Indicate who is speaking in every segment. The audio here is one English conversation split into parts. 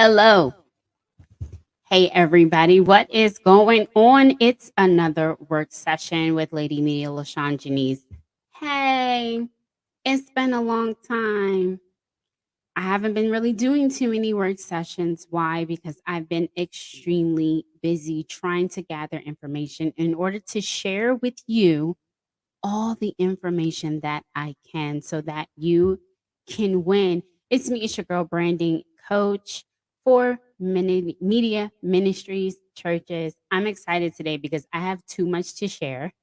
Speaker 1: Hello. Hey, everybody. What is going on? It's another work session with Lady Media LaShawn Janice. Hey, it's been a long time. I haven't been really doing too many work sessions. Why? Because I've been extremely busy trying to gather information in order to share with you all the information that I can so that you can win. It's me, it's your girl, branding coach for media ministries, churches. I'm excited today because I have too much to share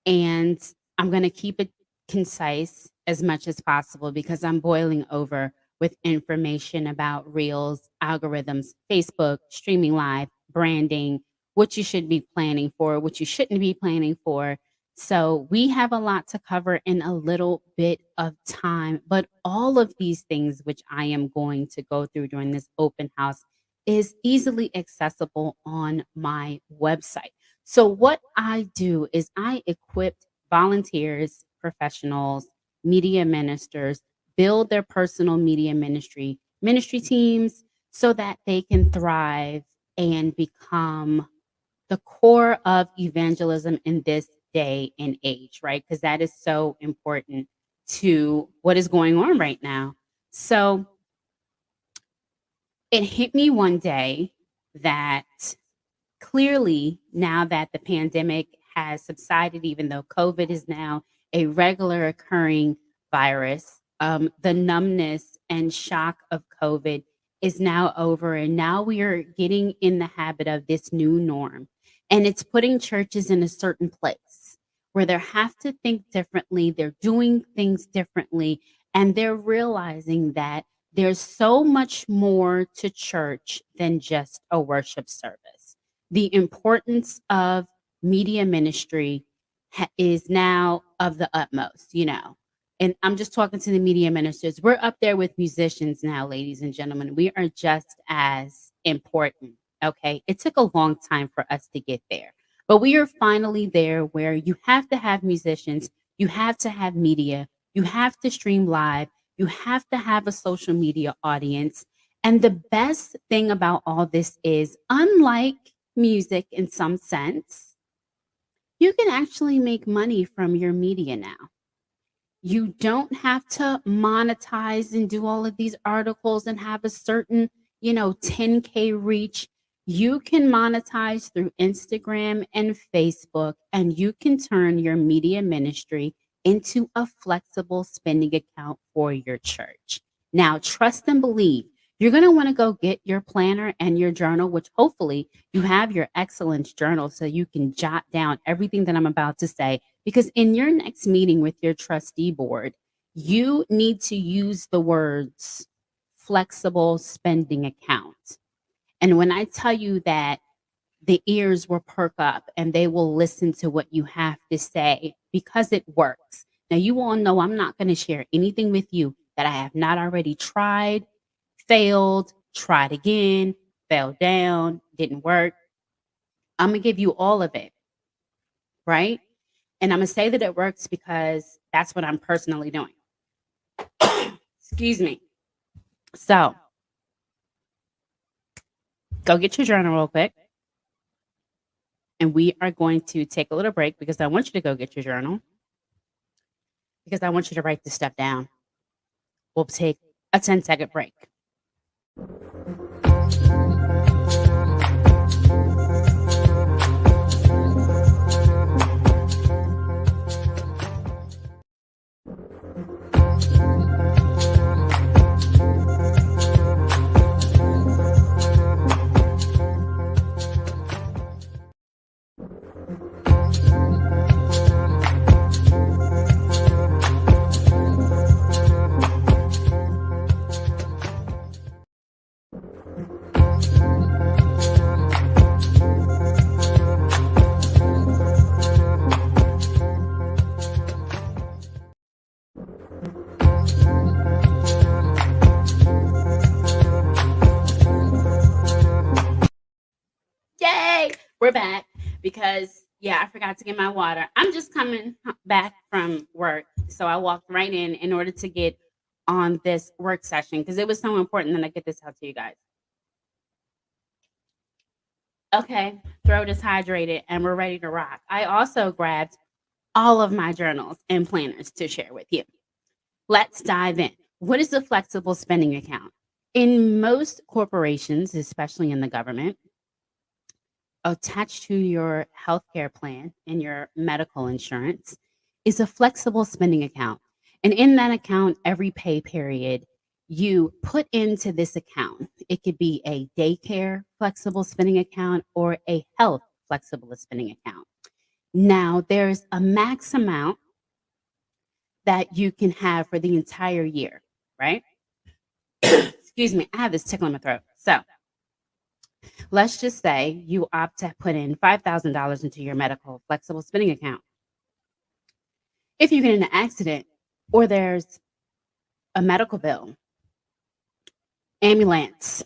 Speaker 1: and I'm going to keep it concise as much as possible because I'm boiling over with information about reels, algorithms, Facebook, streaming live, branding, what you should be planning for, what you shouldn't be planning for. So, we have a lot to cover in a little bit of time, but all of these things, which I am going to go through during this open house, is easily accessible on my website. So, what I do is I equip volunteers, professionals, media ministers build their personal media ministry teams so that they can thrive and become the core of evangelism in this day and age, right? Because that is so important to what is going on right now. So, it hit me one day that clearly, now that the pandemic has subsided, even though COVID is now a regular occurring virus, the numbness and shock of COVID is now over. And now we are getting in the habit of this new norm. And it's putting churches in a certain place where they have to think differently. They're doing things differently. And they're realizing that there's so much more to church than just a worship service. The importance of media ministry is now of the utmost. And I'm just talking to the media ministers. We're up there with musicians now, ladies and gentlemen. We are just as important. Okay. It took a long time for us to get there, but we are finally there where you have to have musicians, you have to have media, you have to stream live, you have to have a social media audience. And the best thing about all this is, unlike music in some sense, you can actually make money from your media now. You don't have to monetize and do all of these articles and have a certain 10K reach. You can monetize through Instagram and Facebook, and you can turn your media ministry into a flexible spending account for your church. Now, trust and believe. You're going to want to go get your planner and your journal, which hopefully you have your excellence journal so you can jot down everything that I'm about to say, because in your next meeting with your trustee board, you need to use the words flexible spending account. And when I tell you that the ears will perk up and they will listen to what you have to say because it works. Now, you all know I'm not going to share anything with you that I have not already tried, failed, tried again, fell down, didn't work. I'm going to give you all of it, right? And I'm going to say that it works because that's what I'm personally doing. Excuse me. So go get your journal real quick. And we are going to take a little break because I want you to go get your journal because I want you to write this stuff down. We'll take a 10-second break. Yay! We're back because, yeah, I forgot to get my water. I'm just coming back from work. So I walked right in order to get on this work session because it was so important that I get this out to you guys. Okay, throat is hydrated and we're ready to rock. I also grabbed all of my journals and planners to share with you. Let's dive in. What is a flexible spending account? In most corporations, especially in the government, attached to your healthcare plan and your medical insurance is a flexible spending account. And in that account, every pay period, you put into this account. It could be a daycare flexible spending account or a health flexible spending account. Now, there's a max amount that you can have for the entire year, right? Excuse me, I have this tickle in my throat. So let's just say you opt to put in $5,000 into your medical flexible spending account. If you get in an accident or there's a medical bill, ambulance,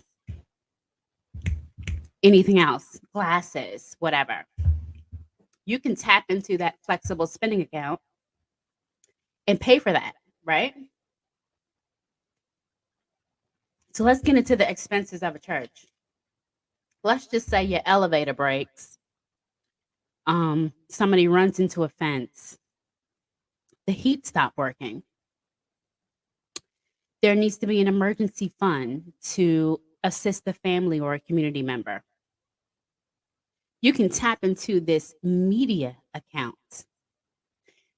Speaker 1: anything else, glasses, whatever, you can tap into that flexible spending account and pay for that, right? So let's get into the expenses of a church. Let's just say your elevator breaks, somebody runs into a fence, the heat stopped working. There needs to be an emergency fund to assist the family or a community member. You can tap into this media account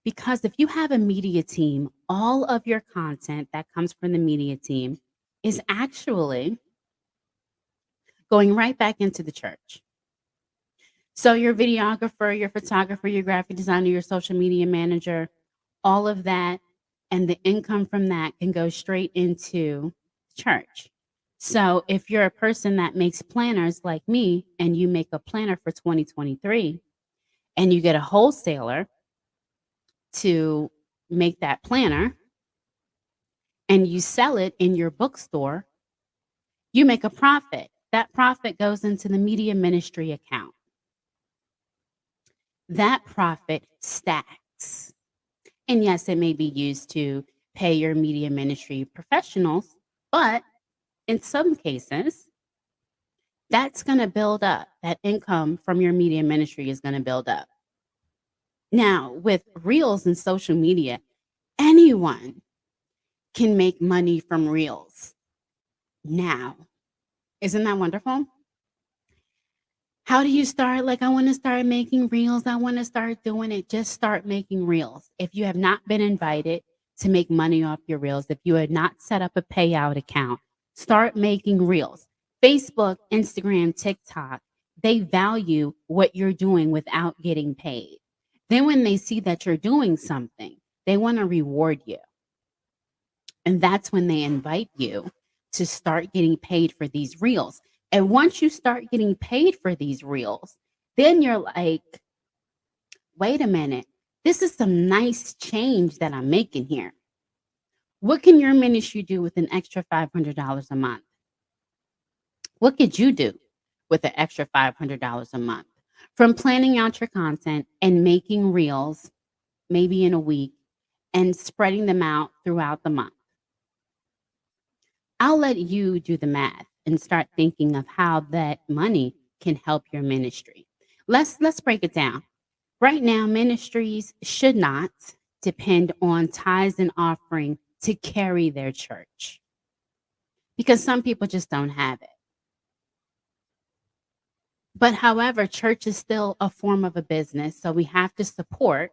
Speaker 1: because if you have a media team, all of your content that comes from the media team is actually going right back into the church. So your videographer, your photographer, your graphic designer, your social media manager, all of that and the income from that can go straight into church. So if you're a person that makes planners like me and you make a planner for 2023 and you get a wholesaler to make that planner and you sell it in your bookstore, you make a profit. That profit goes into the media ministry account. That profit stacks. And yes, it may be used to pay your media ministry professionals, but in some cases, that's going to build up. That income from your media ministry is going to build up. Now, with Reels and social media, anyone can make money from Reels now. Isn't that wonderful? How do you start? Like, I want to start making Reels. I want to start doing it. Just start making Reels. If you have not been invited to make money off your Reels, if you had not set up a payout account, start making Reels. Facebook, Instagram, TikTok, they value what you're doing without getting paid. Then when they see that you're doing something, they want to reward you. And that's when they invite you to start getting paid for these Reels. And once you start getting paid for these Reels, then you're like, wait a minute, this is some nice change that I'm making here. What can your ministry do with an extra $500 a month? What could you do with an extra $500 a month? From planning out your content and making Reels, maybe in a week, and spreading them out throughout the month. I'll let you do the math and start thinking of how that money can help your ministry. Let's break it down. Right now, ministries should not depend on tithes and offering to carry their church because some people just don't have it. But however, church is still a form of a business, so we have to support.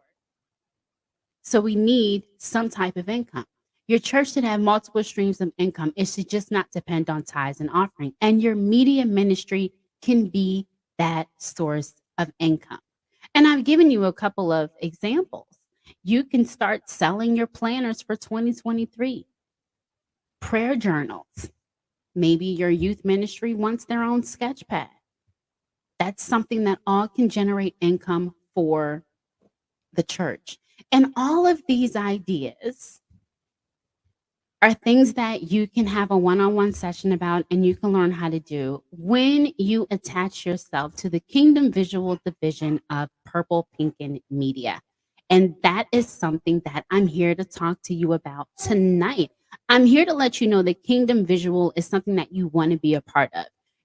Speaker 1: So we need some type of income. Your church should have multiple streams of income. It should just not depend on tithes and offering. And your media ministry can be that source of income. And I've given you a couple of examples. You can start selling your planners for 2023, prayer journals. Maybe your youth ministry wants their own sketch pad. That's something that all can generate income for the church. And all of these ideas are things that you can have a one-on-one session about and you can learn how to do when you attach yourself to the Kingdom Visual division of Purple Pinkin Media. And that is something that I'm here to talk to you about tonight. I'm here to let you know that Kingdom Visual is something that you want to be a part of.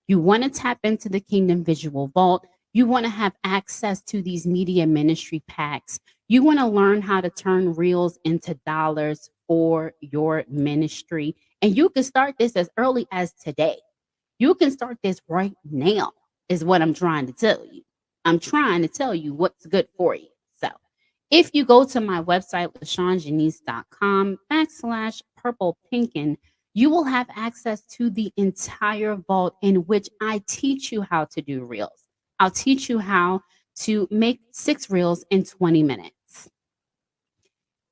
Speaker 1: You want to tap into the Kingdom Visual Vault. You want to have access to these media ministry packs. You want to learn how to turn reels into dollars for your ministry. And you can start this as early as today. You can start this right now, is what I'm trying to tell you. I'm trying to tell you what's good for you. So if you go to my website, LaShawnJanice.com/purple pinkin, you will have access to the entire vault in which I teach you how to do reels. I'll teach you how to make 6 reels in 20 minutes.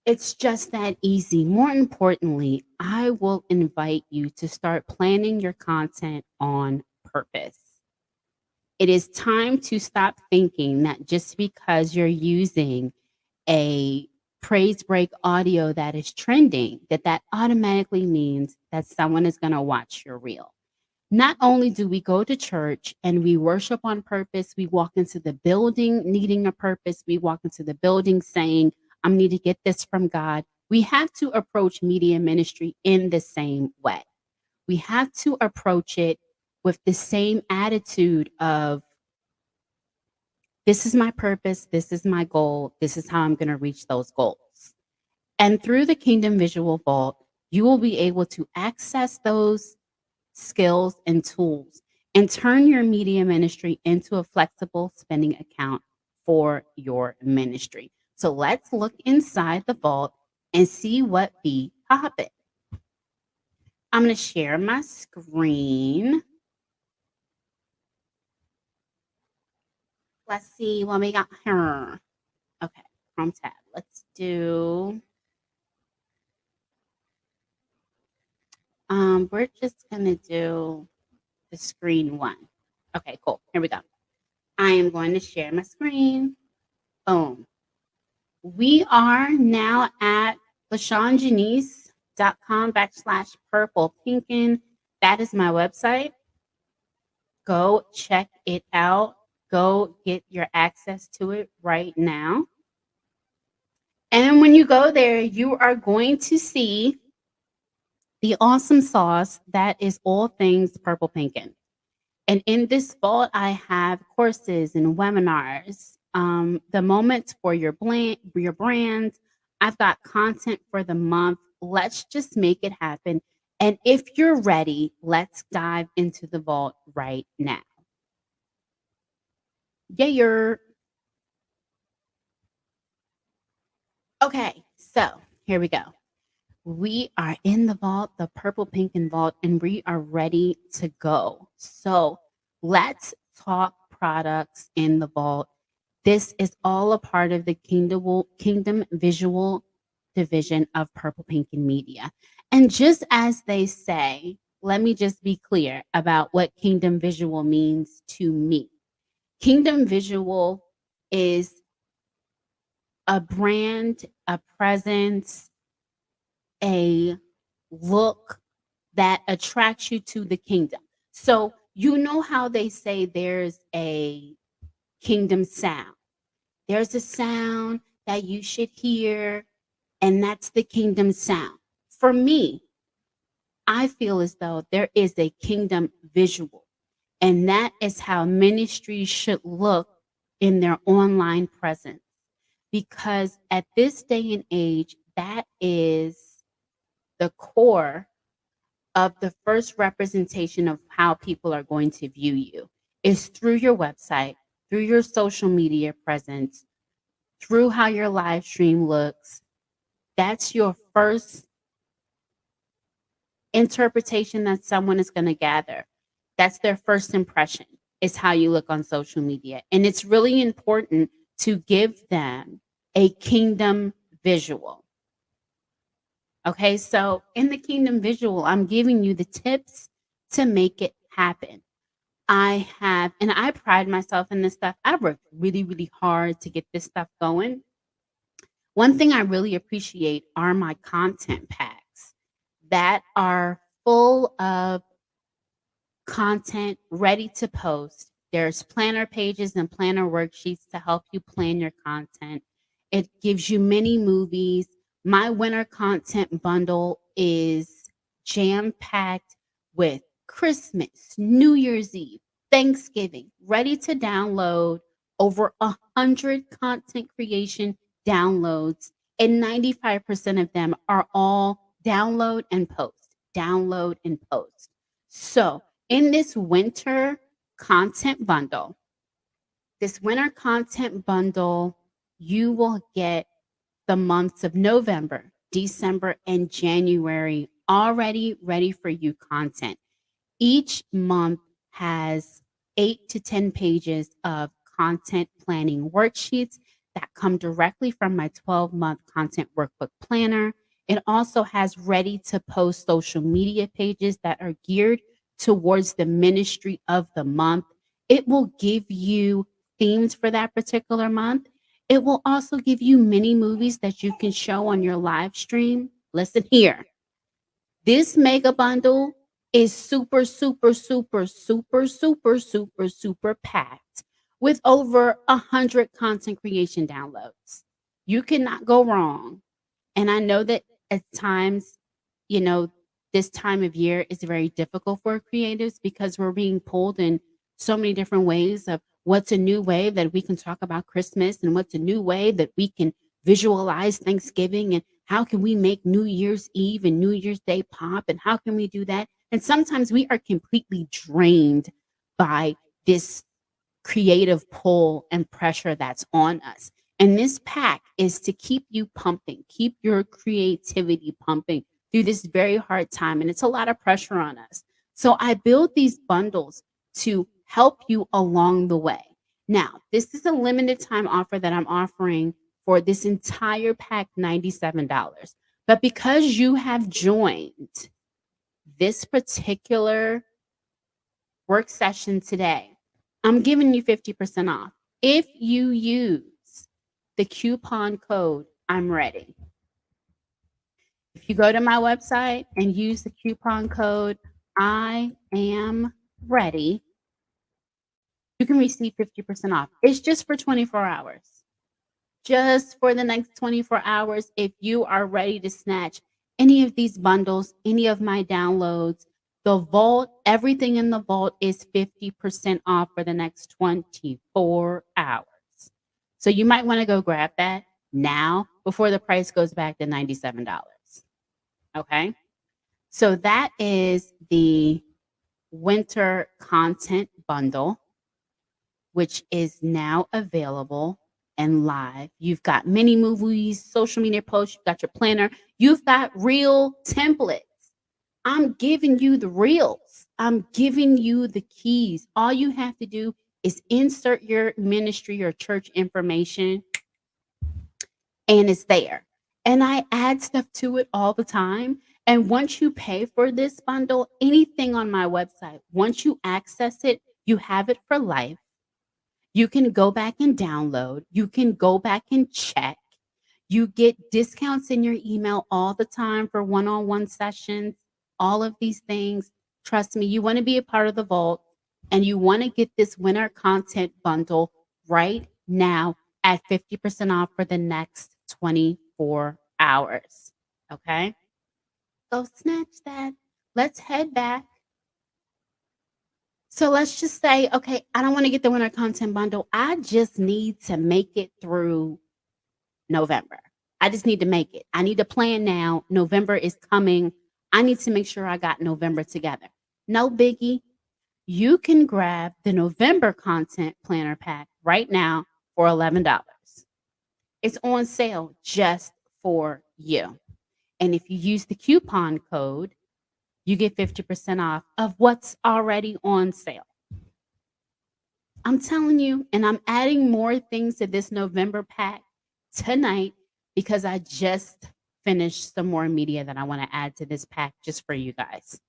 Speaker 1: It's just that easy. More importantly, I will invite you to start planning your content on purpose. It is time to stop thinking that just because you're using a praise break audio that is trending, that automatically means that someone is going to watch your reel. Not only do we go to church and we worship on purpose, we walk into the building needing a purpose, we walk into the building saying, I need to get this from God. We have to approach media ministry in the same way. We have to approach it with the same attitude of, this is my purpose, this is my goal, this is how I'm going to reach those goals. And through the Kingdom Visual Vault, you will be able to access those skills and tools and turn your media ministry into a flexible spending account for your ministry. So let's look inside the vault and see what be popping. I'm going to share my screen. Let's see what we got here. Okay, Chrome tab. Let's do. We're just gonna do the screen one. Okay, cool. Here we go. I am going to share my screen. Boom. We are now at LaShawnJanice.com/purple pinkin. That is my website. Go check it out. Go get your access to it right now. And when you go there, you are going to see the awesome sauce that is all things Purple Pinkin. And in this vault, I have courses and webinars, the moments for your brand. I've got content for the month. Let's just make it happen. And if you're ready, let's dive into the vault right now. Yeah, you're okay. So here we go. We are in the vault, the Purple Pinkin vault, and we are ready to go. So let's talk products in the vault. This is all a part of the Kingdom Visual division of Purple Pinkin Media. And just as they say, let me just be clear about what Kingdom Visual means to me. Kingdom Visual is a brand, a presence, a look that attracts you to the kingdom. So you know how they say there's a kingdom sound. There's a sound that you should hear, and that's the kingdom sound. For me, I feel as though there is a kingdom visual, and that is how ministries should look in their online presence. Because at this day and age, that is the core of the first representation of how people are going to view you is through your website, through your social media presence, through how your live stream looks. That's your first interpretation that someone is going to gather. That's their first impression, is how you look on social media. And it's really important to give them a kingdom visual. Okay, so in the kingdom visual, I'm giving you the tips to make it happen. I pride myself in this stuff. I worked really, really hard to get this stuff going. One thing I really appreciate are my content packs that are full of content ready to post. There's planner pages and planner worksheets to help you plan your content. It gives you mini movies. My winter content bundle is jam-packed with Christmas, New Year's Eve, Thanksgiving, ready to download over 100 content creation downloads, and 95% of them are all download and post, download and post. So, in this winter content bundle, you will get the months of November, December, and January already ready for you content. Each month has 8 to 10 pages of content planning worksheets that come directly from my 12-month content workbook planner. It also has ready to post social media pages that are geared towards the ministry of the month. It will give you themes for that particular month. It will also give you mini movies that you can show on your live stream. Listen here. This mega bundle is super, super, super, super, super, super, super packed with over 100 content creation downloads. You cannot go wrong. And I know that at times, you know, this time of year is very difficult for creatives because we're being pulled in so many different ways of what's a new way that we can talk about Christmas and what's a new way that we can visualize Thanksgiving and how can we make New Year's Eve and New Year's Day pop and how can we do that? And sometimes we are completely drained by this creative pull and pressure that's on us. And this pack is to keep you pumping, keep your creativity pumping through this very hard time. And it's a lot of pressure on us. So I build these bundles to help you along the way. Now, this is a limited time offer that I'm offering for this entire pack, $97. But because you have joined this particular work session today, I'm giving you 50% off if you use the coupon code I'm ready. If you go to my website and use the coupon code I am ready, you can receive 50% off. It's just for 24 hours. Just for the next 24 hours, if you are ready to snatch any of these bundles, any of my downloads, the vault, everything in the vault is 50% off for the next 24 hours. So you might want to go grab that now before the price goes back to $97. Okay. So that is the winter content bundle, which is now available and live. You've got mini movies, social media posts, you've got your planner, you've got real templates. I'm giving you the reels. I'm giving you the keys. All you have to do is insert your ministry or church information and it's there. And I add stuff to it all the time. And once you pay for this bundle, anything on my website, once you access it, you have it for life. You can go back and download. You can go back and check. You get discounts in your email all the time for one-on-one sessions, all of these things. Trust me, you want to be a part of the vault and you want to get this winter content bundle right now at 50% off for the next 24 hours. Okay? Go snatch that. Let's head back. So let's just say, okay, I don't want to get the winter content bundle. I just need to make it through November. I just need to make it. I need to plan now. November is coming. I need to make sure I got November together. No biggie. You can grab the November content planner pack right now for $11. It's on sale just for you. And if you use the coupon code, you get 50% off of what's already on sale. I'm telling you, and I'm adding more things to this November pack tonight because I just finished some more media that I want to add to this pack just for you guys.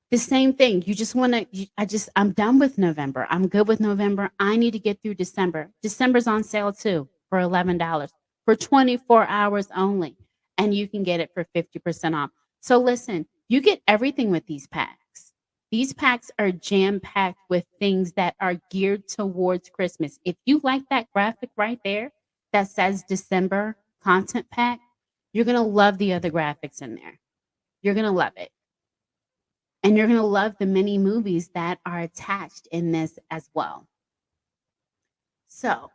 Speaker 1: The same thing. You just want to, I'm done with November. I'm good with November. I need to get through December. December's on sale too for $11 for 24 hours only. And you can get it for 50% off. So listen, you get everything with these packs. These packs are jam-packed with things that are geared towards Christmas. If you like that graphic right there that says December content pack, you're going to love the other graphics in there. You're going to love it. And you're going to love the many movies that are attached in this as well. So,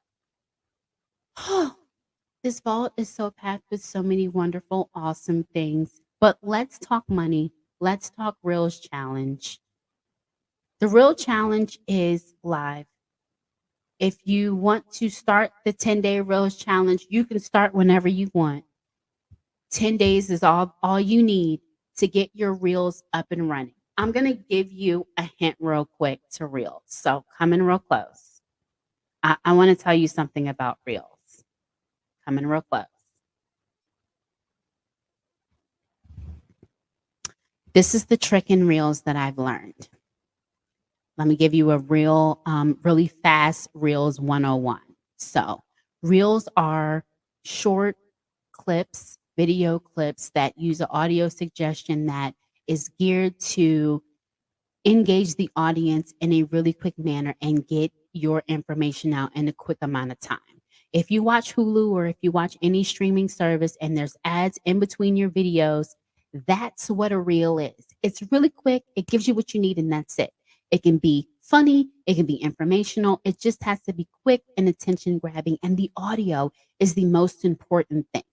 Speaker 1: this vault is so packed with so many wonderful, awesome things. But let's talk money. Let's talk Reels Challenge. The Reel Challenge is live. If you want to start the 10-day Reels Challenge, you can start whenever you want. 10 days is all you need to get your Reels up and running. I'm going to give you a hint real quick to Reels. So come in real close. I want to tell you something about Reels. Come in real close. This is the trick in Reels that I've learned. Let me give you a really fast Reels 101. So Reels are short clips, video clips that use an audio suggestion that is geared to engage the audience in a really quick manner and get your information out in a quick amount of time. If you watch Hulu or if you watch any streaming service and there's ads in between your videos, that's what a reel is. It's really quick, it gives you what you need, and that's it. It can be funny, it can be informational, it just has to be quick and attention grabbing, and the audio is the most important thing.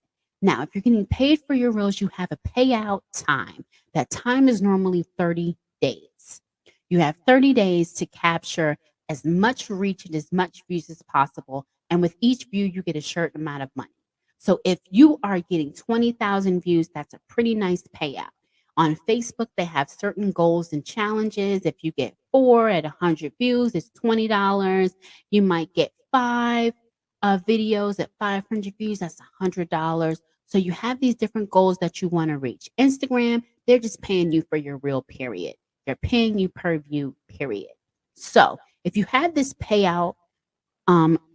Speaker 1: Now, if you're getting paid for your reels, you have a payout time. That time is normally 30 days. You have 30 days to capture as much reach and as much views as possible. And with each view, you get a certain amount of money. So if you are getting 20,000 views, that's a pretty nice payout. On Facebook, they have certain goals and challenges. If you get 4 at 100 views, it's $20. You might get 5 videos at 500 views, that's $100. So you have these different goals that you want to reach. Instagram, they're just paying you for your reel, period. They're paying you per view, period. So if you have this payout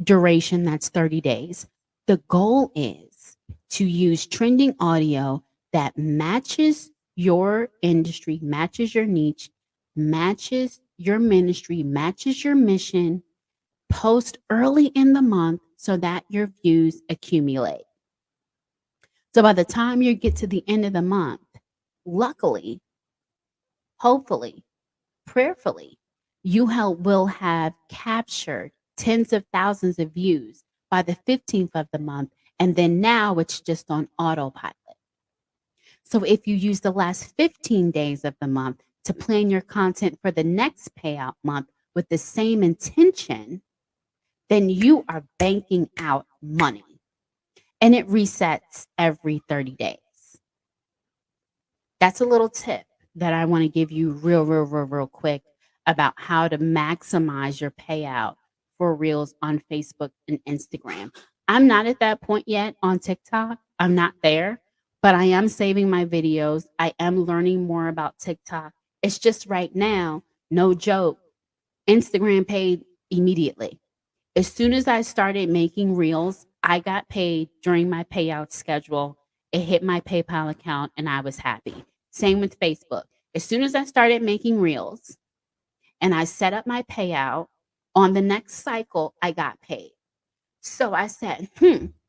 Speaker 1: duration that's 30 days, the goal is to use trending audio that matches your industry, matches your niche, matches your ministry, matches your mission. Post early in the month so that your views accumulate. So by the time you get to the end of the month, luckily, hopefully, prayerfully, you will have captured tens of thousands of views by the 15th of the month. And then now it's just on autopilot. So if you use the last 15 days of the month to plan your content for the next payout month with the same intention, then you are banking out money. And it resets every 30 days. That's a little tip that I want to give you real quick about how to maximize your payout for reels on Facebook and Instagram. I'm not at that point yet on TikTok. I'm not there, but I am saving my videos. I am learning more about TikTok. It's just right now, no joke, Instagram paid immediately. As soon as I started making reels, I got paid during my payout schedule. It hit my PayPal account and I was happy. Same with Facebook. As soon as I started making reels and I set up my payout, on the next cycle, I got paid. So I said,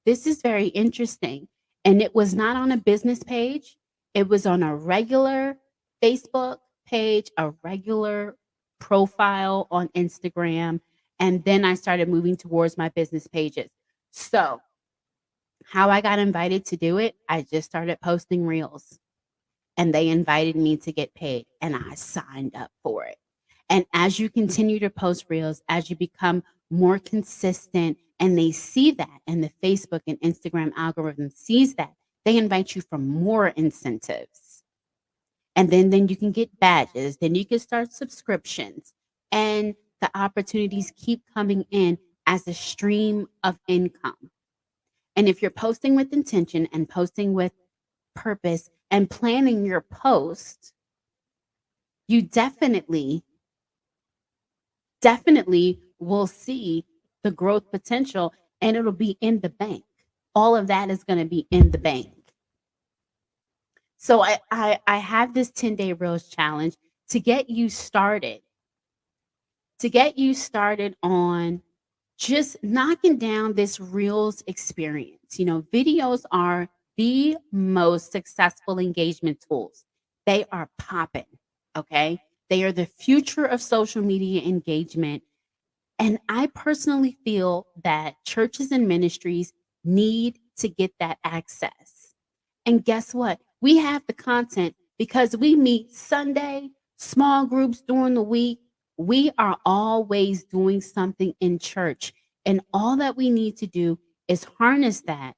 Speaker 1: this is very interesting. And it was not on a business page, it was on a regular Facebook page, a regular profile on Instagram. And then I started moving towards my business pages. So, how I got invited to do it, I just started posting reels and they invited me to get paid and I signed up for it. And as you continue to post reels, as you become more consistent and they see that and the Facebook and Instagram algorithm sees that, they invite you for more incentives. And then you can get badges, then you can start subscriptions and the opportunities keep coming in as a stream of income. And if you're posting with intention and posting with purpose and planning your post, you definitely will see the growth potential and it'll be in the bank. All of that is going to be in the bank. So I have this 10-day Reels challenge to get you started. To get you started on just knocking down this Reels experience. You know, videos are the most successful engagement tools. They are popping. Okay. They are the future of social media engagement. And I personally feel that churches and ministries need to get that access. And guess what? We have the content because we meet Sunday, small groups during the week. We are always doing something in church. And all that we need to do is harness that,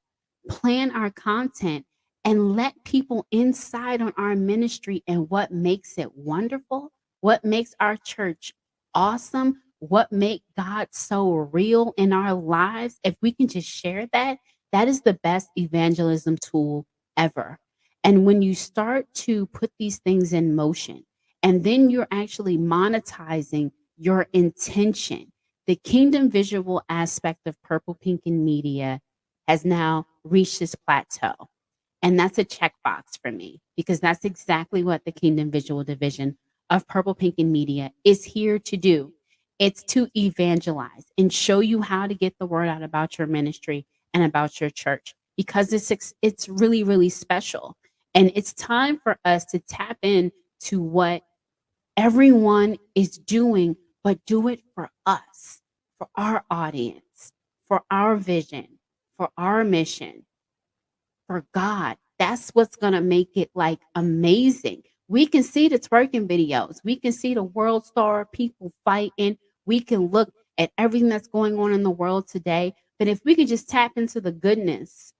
Speaker 1: plan our content, and let people inside on our ministry and what makes it wonderful, what makes our church awesome, what make God so real in our lives. If we can just share that, that is the best evangelism tool ever. And when you start to put these things in motion, and then you're actually monetizing your intention, the kingdom visual aspect of Purple Pink and Media has now reached this plateau. And that's a checkbox for me because that's exactly what the Kingdom Visual Division of Purple Pink and Media is here to do. It's to evangelize and show you how to get the word out about your ministry and about your church because it's really really special. And it's time for us to tap in to what everyone is doing, but do it for us, for our audience, for our vision, for our mission, for God. That's what's going to make it like amazing. We can see the twerking videos. We can see the world star people fighting. We can look at everything that's going on in the world today. But if we could just tap into the goodness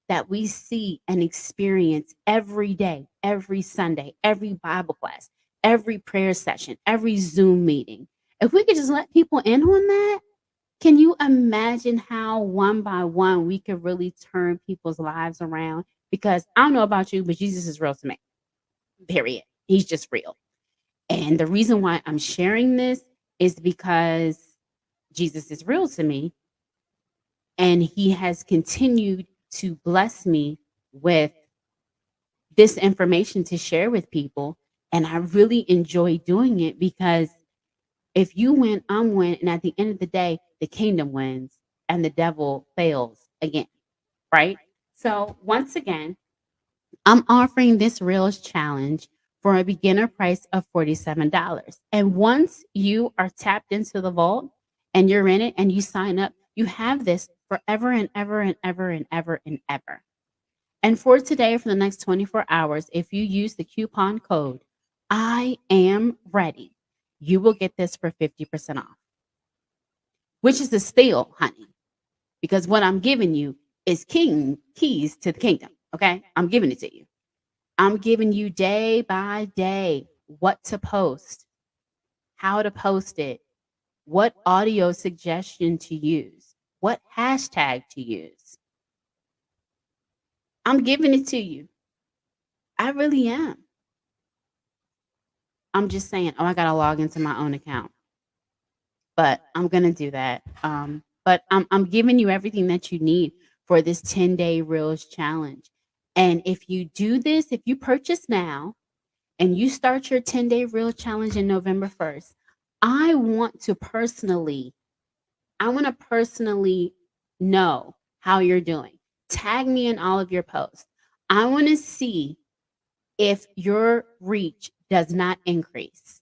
Speaker 1: that we see and experience every day, every Sunday, every Bible class, every prayer session, every Zoom meeting, if we could just let people in on that, can you imagine how one by one we could really turn people's lives around? Because I don't know about you, but Jesus is real to me. Period. He's just real. And the reason why I'm sharing this is because Jesus is real to me and he has continued to bless me with this information to share with people. And I really enjoy doing it because if you win, I'm win, and at the end of the day, the kingdom wins and the devil fails again, right? So once again, I'm offering this Reels challenge for a beginner price of $47. And once you are tapped into the vault and you're in it and you sign up, you have this forever and ever and ever and ever and ever. And for today, for the next 24 hours, if you use the coupon code I am ready, you will get this for 50% off, which is a steal, honey, because what I'm giving you is keys to the kingdom. Okay. I'm giving it to you. I'm giving you day by day what to post, how to post it, what audio suggestion to use, what hashtag to use. I'm giving it to you. I really am. I'm just saying, oh, I got to log into my own account, but I'm going to do that. But I'm giving you everything that you need for this 10-day Reels challenge. And if you do this, if you purchase now, and you start your 10-day Reel challenge in November 1st, I want to personally know how you're doing. Tag me in all of your posts. I want to see if your reach does not increase.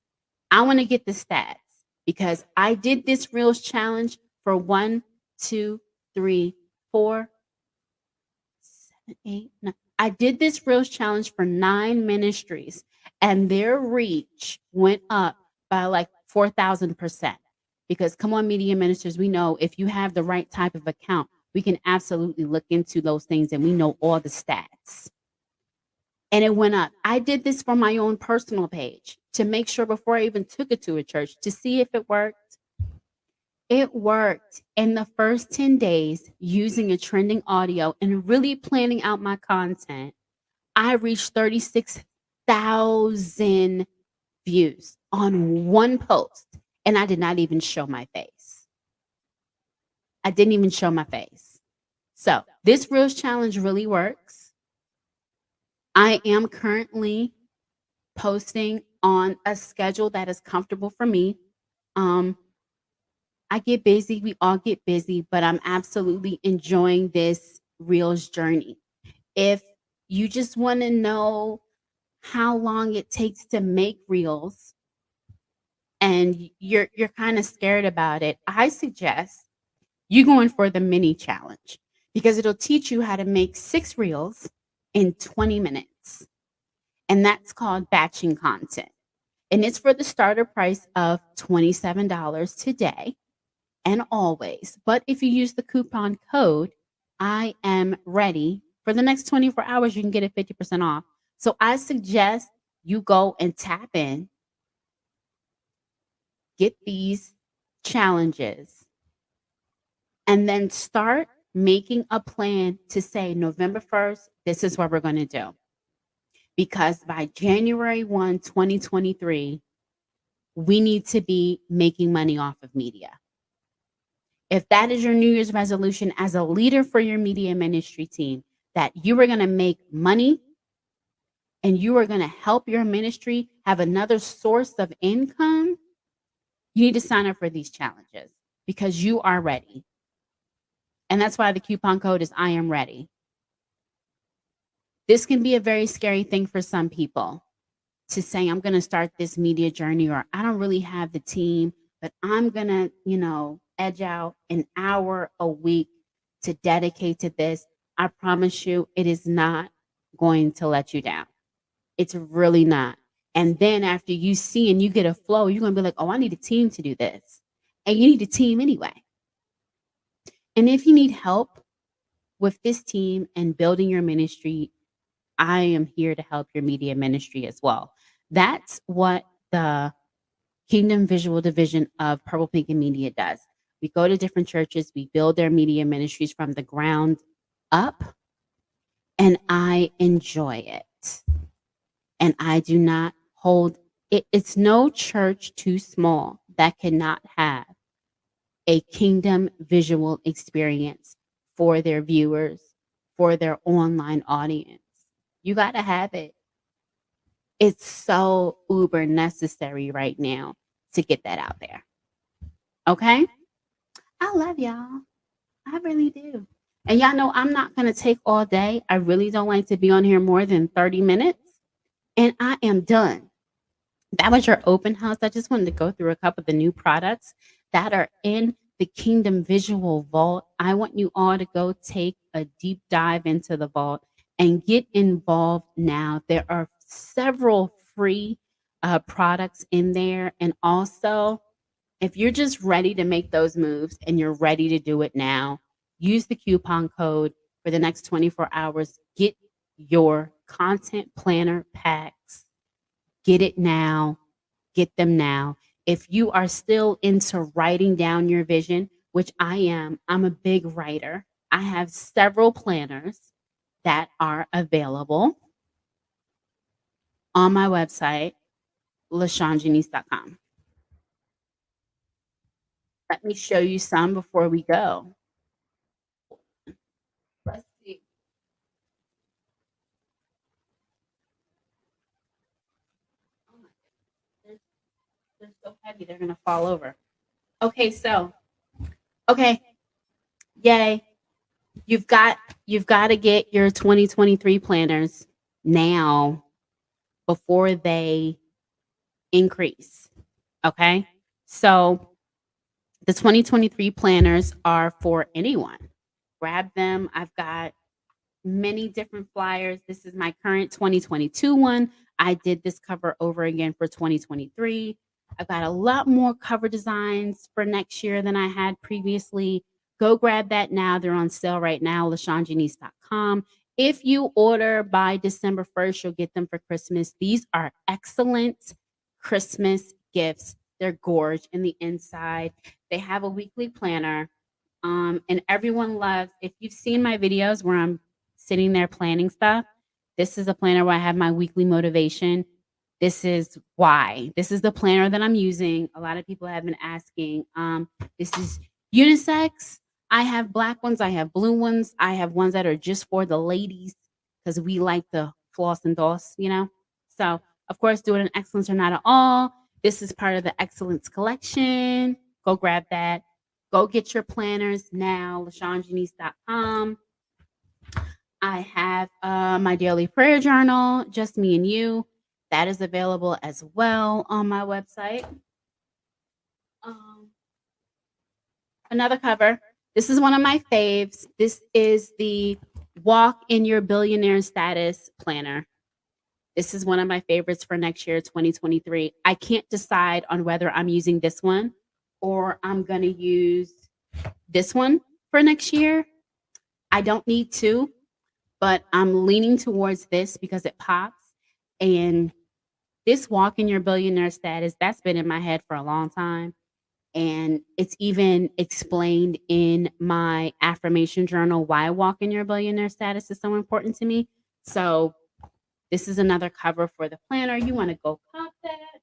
Speaker 1: I want to get the stats because I did this Reels challenge for 1, 2, 3, 4, 7, 8, 9. I did this Reels challenge for 9 ministries, and their reach went up by like 4,000%. Because come on, media ministers, we know if you have the right type of account, we can absolutely look into those things and we know all the stats. And it went up. I did this for my own personal page to make sure before I even took it to a church to see if it worked. It worked in the first 10 days using a trending audio and really planning out my content. I reached 36,000 views on one post, and I did not even show my face. I didn't even show my face. So this Reels challenge really works. I am currently posting on a schedule that is comfortable for me. Um, I get busy, we all get busy, but I'm absolutely enjoying this Reels journey. If you just want to know how long it takes to make reels and you're kind of scared about it, I suggest you going for the mini challenge because it'll teach you how to make 6 reels in 20 minutes. And that's called batching content. And it's for the starter price of $27 today and always. But if you use the coupon code, I am ready for the next 24 hours, you can get it 50% off. So I suggest you go and tap in, get these challenges, and then start making a plan to say November 1st, this is what we're going to do. Because by January 1, 2023, we need to be making money off of media. If that is your New Year's resolution as a leader for your media ministry team, that you are going to make money and you are going to help your ministry have another source of income, you need to sign up for these challenges because you are ready. And that's why the coupon code is I am ready. This can be a very scary thing for some people to say, I'm going to start this media journey, or I don't really have the team, but I'm going to, edge out an hour a week to dedicate to this. I promise you, it is not going to let you down. It's really not. And then after you see and you get a flow, you're going to be like, oh, I need a team to do this. And you need a team anyway. And if you need help with this team and building your ministry, I am here to help your media ministry as well. That's what the Kingdom Visual Division of Purple Pink and Media does. We go to different churches, we build their media ministries from the ground up, and I enjoy it. And I do not hold it. It's no church too small that cannot have a kingdom visual experience for their viewers, for their online audience. You got to have it. It's so uber necessary right now to get that out there. Okay? I love y'all. I really do. And y'all know I'm not going to take all day. I really don't like to be on here more than 30 minutes. And I am done. That was your open house. I just wanted to go through a couple of the new products that are in the Kingdom Visual Vault. I want you all to go take a deep dive into the vault and get involved now. There are several free products in there. And also, if you're just ready to make those moves and you're ready to do it now, use the coupon code for the next 24 hours. Get your content planner packs. Get it now. Get them now. If you are still into writing down your vision, which I am, I'm a big writer. I have several planners that are available on my website, LaShawnJanice.com. Let me show you some before we go. Let's see. Oh my goodness. They're so heavy, they're going to fall over. Okay, yay. You've got to get your 2023 planners now before they increase. Okay? So the 2023 planners are for anyone. Grab them. I've got many different flyers. This is my current 2022 one. I did this cover over again for 2023. I've got a lot more cover designs for next year than I had previously. Go grab that now. They're on sale right now, LaShawnJanice.com. If you order by December 1st, you'll get them for Christmas. These are excellent Christmas gifts. They're gorgeous in the inside. They have a weekly planner. And everyone loves, if you've seen my videos where I'm sitting there planning stuff, this is a planner where I have my weekly motivation. This is why. This is the planner that I'm using. A lot of people have been asking. This is unisex. I have black ones. I have blue ones. I have ones that are just for the ladies because we like the floss and doss, So, of course, do it in excellence or not at all. This is part of the excellence collection. Go grab that. Go get your planners now, LaShawnJanice.com. I have my daily prayer journal, just me and you. That is available as well on my website. Um, Another cover. This is one of my faves. This is the Walk in Your Billionaire Status Planner. This is one of my favorites for next year, 2023. I can't decide on whether I'm using this one or I'm going to use this one for next year. I don't need to, but I'm leaning towards this because it pops. And this Walk in Your Billionaire Status, that's been in my head for a long time. And it's even explained in my affirmation journal why walk in your billionaire status is so important to me. So this is another cover for the planner. You want to go cop that.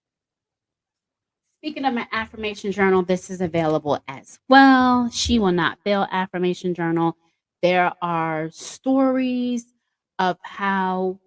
Speaker 1: Speaking of my affirmation journal, this is available as well. She Will Not Fail affirmation journal. There are stories of how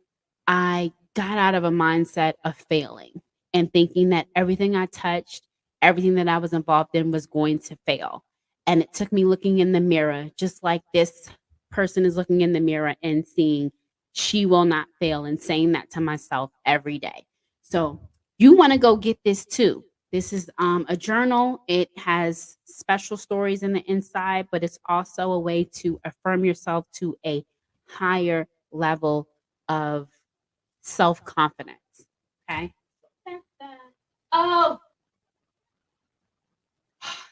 Speaker 1: I got out of a mindset of failing and thinking that everything I touched, everything that I was involved in was going to fail. And it took me looking in the mirror, just like this person is looking in the mirror and seeing she will not fail and saying that to myself every day. So you want to go get this too. This is a journal. It has special stories in the inside, but it's also a way to affirm yourself to a higher level of self confidence. Okay. Oh,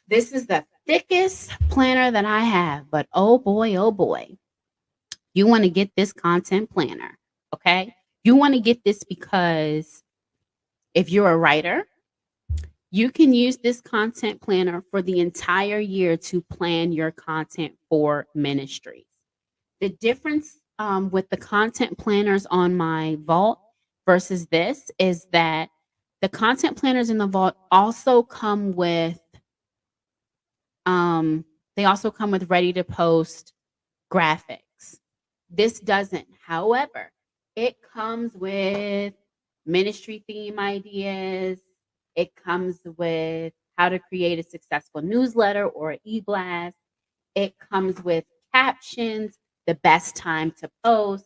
Speaker 1: this is the thickest planner that I have, but oh boy, you want to get this content planner. Okay. You want to get this because if you're a writer, you can use this content planner for the entire year to plan your content for ministries. The difference with the content planners on my vault versus this is that the content planners in the vault also come with ready to post graphics. This doesn't. However, it comes with ministry theme ideas. It comes with how to create a successful newsletter or e-blast. It comes with captions, the best time to post,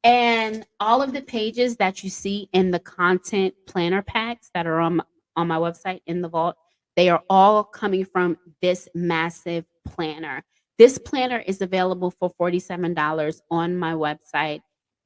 Speaker 1: and all of the pages that you see in the content planner packs that are on my website in the vault, they are all coming from this massive planner. This planner is available for $47 on my website.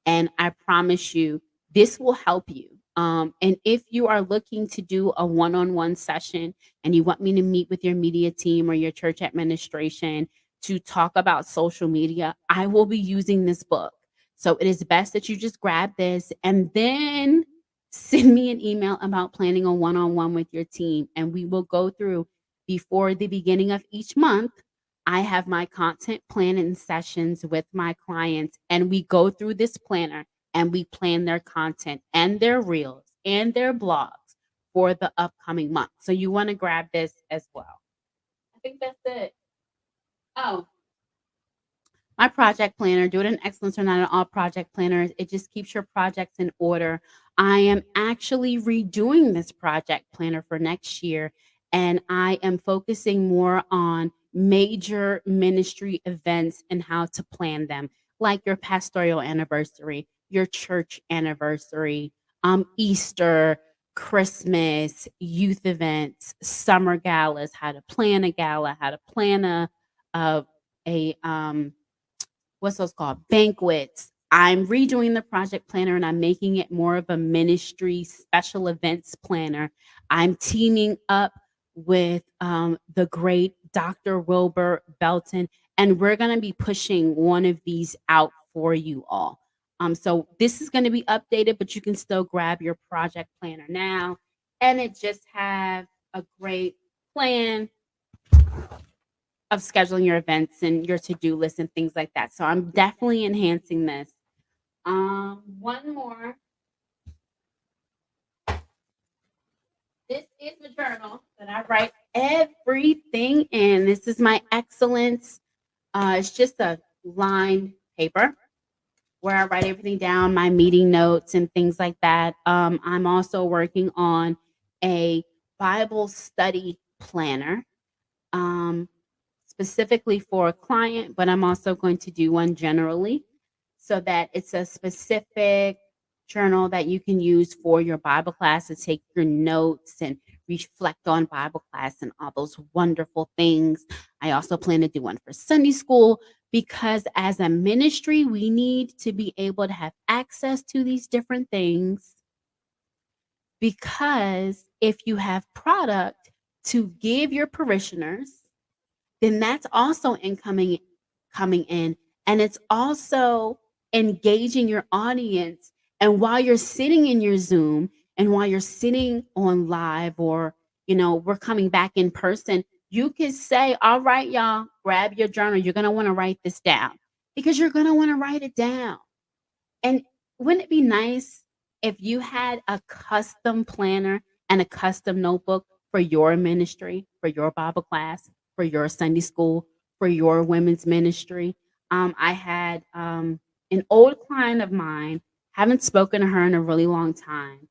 Speaker 1: And I promise you, this will help you. And if you are looking to do a one on one session and you want me to meet with your media team or your church administration to talk about social media, I will be using this book. So it is best that you just grab this and then send me an email about planning a one on one with your team. And we will go through before the beginning of each month. I have my content planning sessions with my clients, and we go through this planner and we plan their content and their reels and their blogs for the upcoming month. So you want to grab this as well. I think that's it. Oh, my project planner, Do It in Excellence or Not at All project planners. It just keeps your projects in order. I am actually redoing this project planner for next year, and I am focusing more on major ministry events and how to plan them, like your pastoral anniversary, your church anniversary, Easter, Christmas, youth events, summer galas, how to plan a gala, how to plan a, a what's those called? Banquets. I'm redoing the project planner and I'm making it more of a ministry special events planner. I'm teaming up with the great Dr. Wilbur Belton, and we're going to be pushing one of these out for you all. So this is going to be updated, but you can still grab your project planner now, and it just have a great plan of scheduling your events and your to-do list and things like that. So I'm definitely enhancing this. One more. This is the journal that I write everything in. This is my excellence. It's just a lined paper where I write everything down, my meeting notes and things like that. I'm also working on a Bible study planner. Specifically for a client, but I'm also going to do one generally so that it's a specific journal that you can use for your Bible class to take your notes and reflect on Bible class and all those wonderful things. I also plan to do one for Sunday school because as a ministry, we need to be able to have access to these different things, because if you have product to give your parishioners, then that's also incoming coming in, and it's also engaging your audience. And while you're sitting in your Zoom and while you're sitting on live, or we're coming back in person, you could say, all right, y'all, grab your journal, you're going to want to write this down, because you're going to want to write it down. And wouldn't it be nice if you had a custom planner and a custom notebook for your ministry, for your Bible class, for your Sunday school, for your women's ministry? I had an old client of mine, haven't spoken to her in a really long time.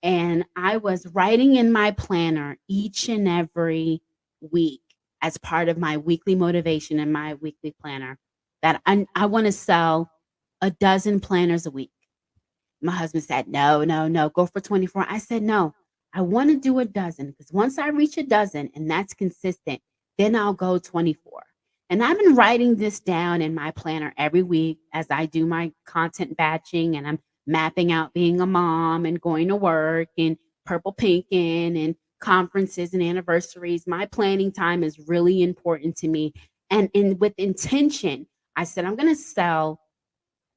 Speaker 1: And I was writing in my planner each and every week as part of my weekly motivation and my weekly planner that I want to sell a dozen planners a week. My husband said, no, no, no, go for 24. I said, no, I want to do a dozen, because once I reach a dozen and that's consistent, then I'll go 24. And I've been writing this down in my planner every week as I do my content batching, and I'm mapping out being a mom and going to work and purple pinking and conferences and anniversaries. My planning time is really important to me. And with intention, I said, I'm going to sell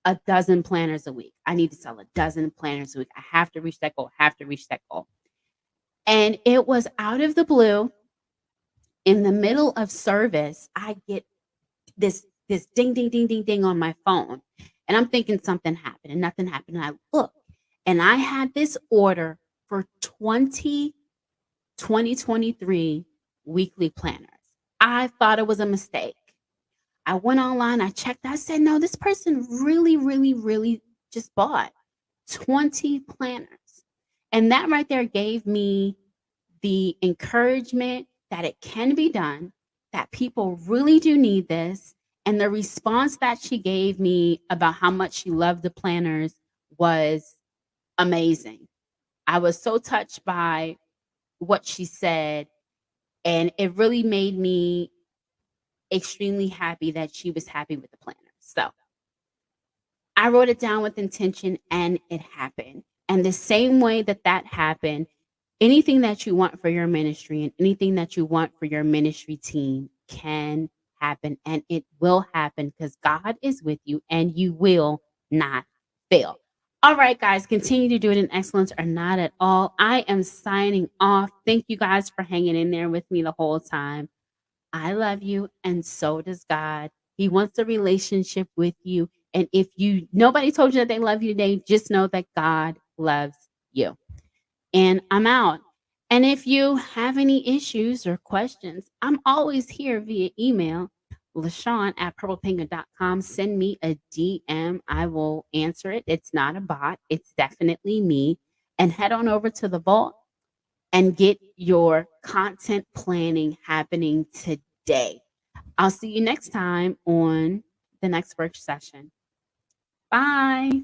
Speaker 1: a dozen planners a week. I need to sell a dozen planners a week. I have to reach that goal. I have to reach that goal. And it was out of the blue. In the middle of service, I get this ding, ding, ding, ding, ding on my phone. And I'm thinking something happened, and nothing happened. And I look, and I had this order for 2023 weekly planners. I thought it was a mistake. I went online, I checked, I said, no, this person really, really, really just bought 20 planners. And that right there gave me the encouragement that it can be done, that people really do need this. And the response that she gave me about how much she loved the planners was amazing. I was so touched by what she said, and it really made me extremely happy that she was happy with the planner. So I wrote it down with intention, and it happened. And the same way that happened, anything that you want for your ministry and anything that you want for your ministry team can happen, and it will happen, because God is with you and you will not fail. All right, guys, continue to do it in excellence or not at all. I am signing off. Thank you guys for hanging in there with me the whole time. I love you, and so does God. He wants a relationship with you. And if nobody told you that they love you today, just know that God loves you. And I'm out. And if you have any issues or questions, I'm always here via email, LaShawn@purplepinga.com. Send me a DM. I will answer it. It's not a bot. It's definitely me. And head on over to the vault and get your content planning happening today. I'll see you next time on the next work session. Bye.